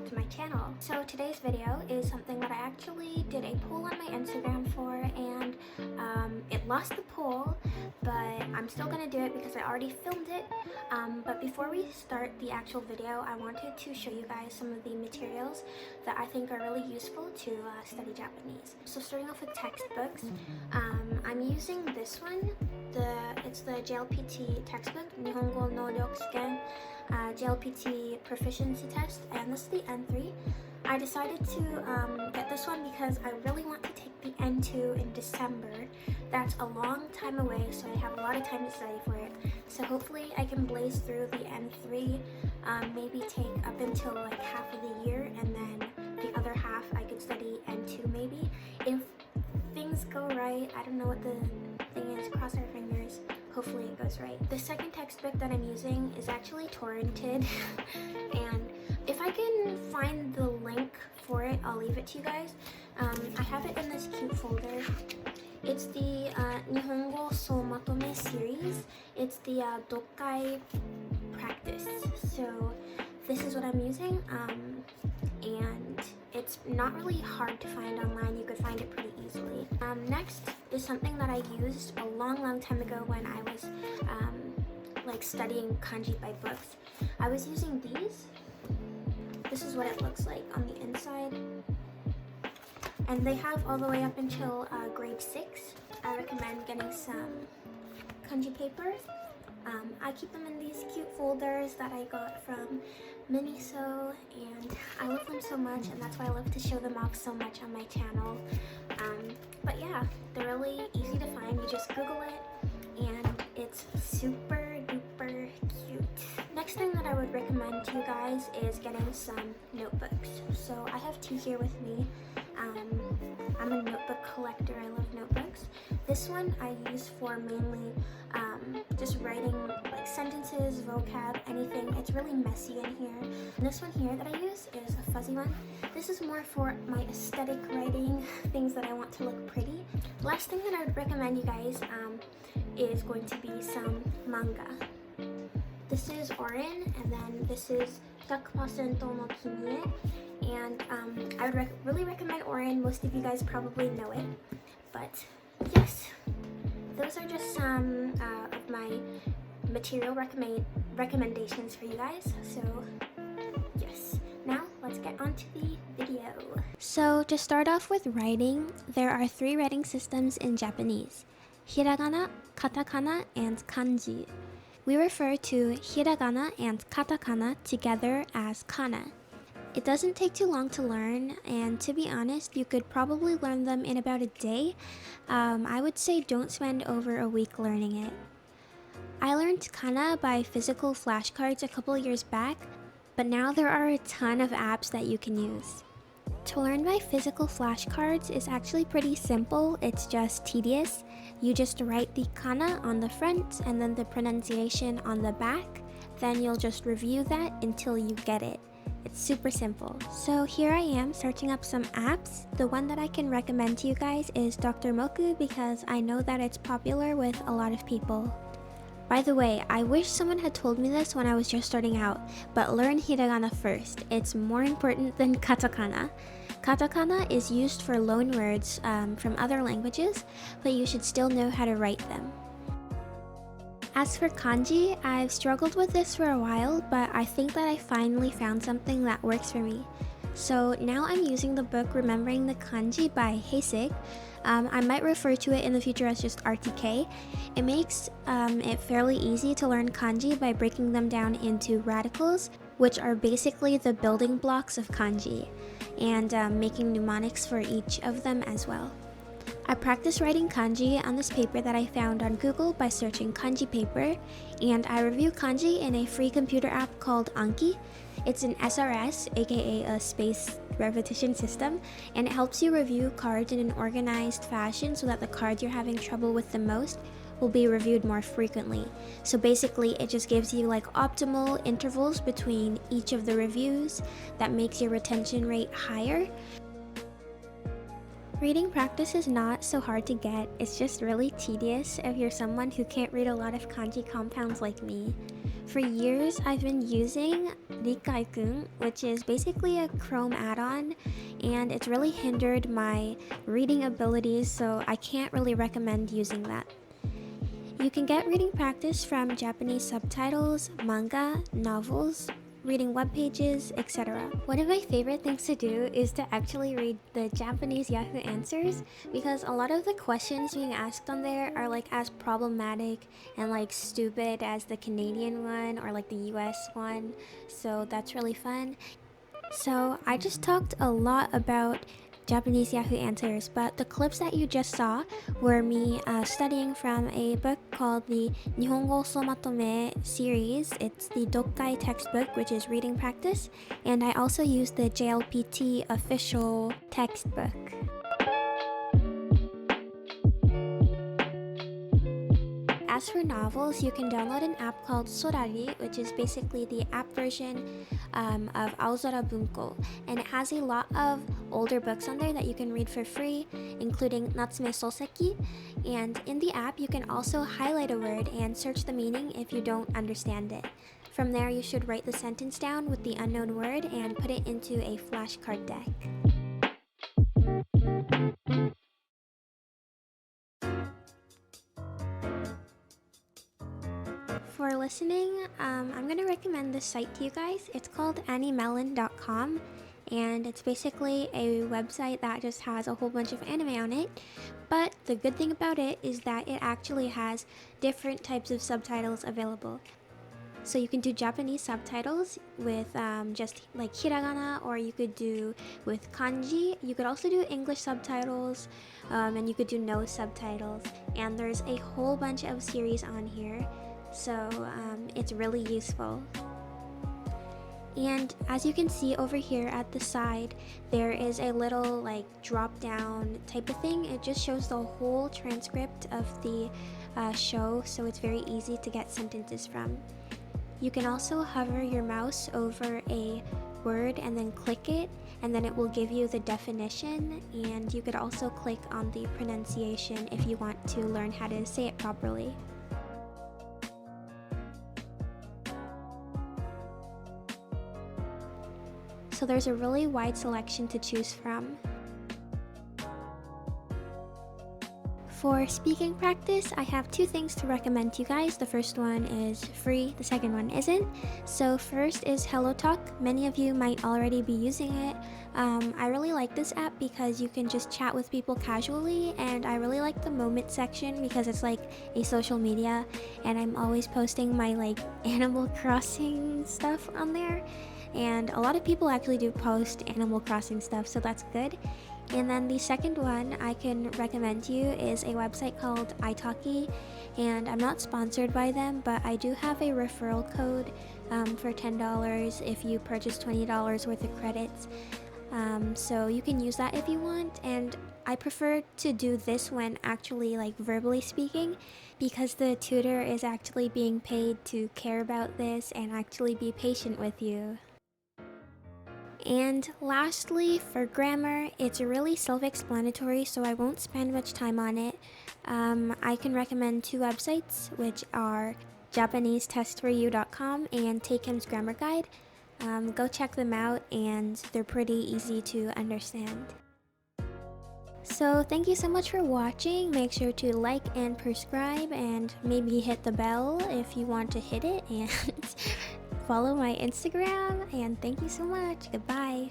back to my channel. So today's video is something that I actually did a poll on my Instagram for, and it lost the poll, but I'm still gonna do it because I already filmed it. But before we start the actual video, I wanted to show you guys some of the materials that I think are really useful to study Japanese. So starting off with textbooks, I'm using this one. It's the JLPT textbook, Nihongo no Ryoksuken JLPT Proficiency Test, and this is the N3. I decided to get this one because I really want to take the N2 in December. That's a long time away, so I have a lot of time to study for it. So hopefully I can blaze through the N3, maybe take up until like half of the year, and then the other half I could study N2 maybe. If things go right, I don't know what the thing is, cross our fingers. Hopefully it goes right. The second textbook that I'm using is actually torrented, and if I can find the link for it, I'll leave it to you guys. I have it in this cute folder. It's the Nihongo So Matome series. It's the Dokkai practice. So this is what I'm using, and it's not really hard to find online. You could find it pretty easily. Next is something that I used a long time ago when I was like studying kanji by books. I was using these. This is what it looks like on the inside, and they have all the way up until grade 6. I recommend getting some kanji paper. I keep them in these cute folders that I got from Miniso, and I love them so much, and that's why I love to show them off so much on my channel. But yeah, they're really easy to find. You just Google it, and it's super duper cute. Next thing that I would recommend to you guys is getting some notebooks. So I have 2 here with me. I'm a notebook collector. I love notebooks. This one I use for mainly just writing like sentences, vocab, anything. It's really messy in here. And this one here that I use is a fuzzy one. This is more for my aesthetic writing, things that I want to look pretty. Last thing that I would recommend you guys is going to be some manga. This is Orin, and then this is 100% no Kimie. And I would really recommend Orin. Most of you guys probably know it. But yes, those are just some of my material recommendations for you guys. So yes, now let's get on to the video. So to start off with writing, there are 3 writing systems in Japanese: hiragana, katakana, and kanji. We refer to hiragana and katakana together as kana. It doesn't take too long to learn, and to be honest, you could probably learn them in about a day. I would say don't spend over a week learning it. I learned kana by physical flashcards a couple years back, but now there are a ton of apps that you can use. To learn by physical flashcards is actually pretty simple. It's just tedious. You just write the kana on the front and then the pronunciation on the back. Then you'll just review that until you get it. It's super simple. So here I am searching up some apps. The one that I can recommend to you guys is Dr. Moku because I know that it's popular with a lot of people. By the way, I wish someone had told me this when I was just starting out, but learn hiragana first. It's more important than katakana. Katakana is used for loan words from other languages, but you should still know how to write them. As for kanji, I've struggled with this for a while, but I think that I finally found something that works for me. So now I'm using the book Remembering the Kanji by Heisig. I might refer to it in the future as just RTK. It makes it fairly easy to learn kanji by breaking them down into radicals, which are basically the building blocks of kanji, and making mnemonics for each of them as well. I practice writing kanji on this paper that I found on Google by searching kanji paper, and I review kanji in a free computer app called Anki. It's an SRS, aka a spaced repetition system, and it helps you review cards in an organized fashion so that the cards you're having trouble with the most will be reviewed more frequently. So basically it just gives you like optimal intervals between each of the reviews that makes your retention rate higher. Reading practice is not so hard to get, it's just really tedious if you're someone who can't read a lot of kanji compounds like me. For years, I've been using Rikaikun, which is basically a Chrome add-on, and it's really hindered my reading abilities, so I can't really recommend using that. You can get reading practice from Japanese subtitles, manga, novels, reading web pages, etc. One of my favorite things to do is to actually read the Japanese Yahoo answers, because a lot of the questions being asked on there are like as problematic and like stupid as the Canadian one or like the US one, so that's really fun. So I just talked a lot about Japanese Yahoo answers, but the clips that you just saw were me studying from a book called the Nihongo Somatome series. It's the Dokkai textbook, which is reading practice, and I also used the JLPT official textbook. As for novels, you can download an app called Sorari, which is basically the app version of Aozora Bunko, and it has a lot of older books on there that you can read for free, including Natsume Soseki. And in the app, you can also highlight a word and search the meaning if you don't understand it. From there, you should write the sentence down with the unknown word and put it into a flashcard deck. For listening, I'm going to recommend this site to you guys. It's called animelon.com, and it's basically a website that just has a whole bunch of anime on it. But the good thing about it is that it actually has different types of subtitles available. So you can do Japanese subtitles with just like hiragana, or you could do with kanji. You could also do English subtitles, and you could do no subtitles. And there's a whole bunch of series on here, so it's really useful. And as you can see over here at the side, there is a little like drop down type of thing. It just shows the whole transcript of the show, so it's very easy to get sentences from. You can also hover your mouse over a word and then click it, and then it will give you the definition, and you could also click on the pronunciation if you want to learn how to say it properly. So there's a really wide selection to choose from. For speaking practice, I have two things to recommend to you guys. The first one is free, the second one isn't. So first is hellotalk. Many of you might already be using it. I really like this app because you can just chat with people casually, and I really like the moment section because it's like a social media, and I'm always posting my like Animal Crossing stuff on there. And a lot of people actually do post Animal Crossing stuff, so that's good. And then the second one I can recommend to you is a website called italki, and I'm not sponsored by them, but I do have a referral code for $10 if you purchase $20 worth of credits. So you can use that if you want, and I prefer to do this when actually like verbally speaking, because the tutor is actually being paid to care about this and actually be patient with you. And lastly, for grammar, it's really self-explanatory, so I won't spend much time on it. I can recommend two websites, which are JapaneseTestForYou.com and Take Him's Grammar Guide. Go check them out, and they're pretty easy to understand. So thank you so much for watching. Make sure to like and subscribe, and maybe hit the bell if you want to hit it, and follow my Instagram, and thank you so much. Goodbye.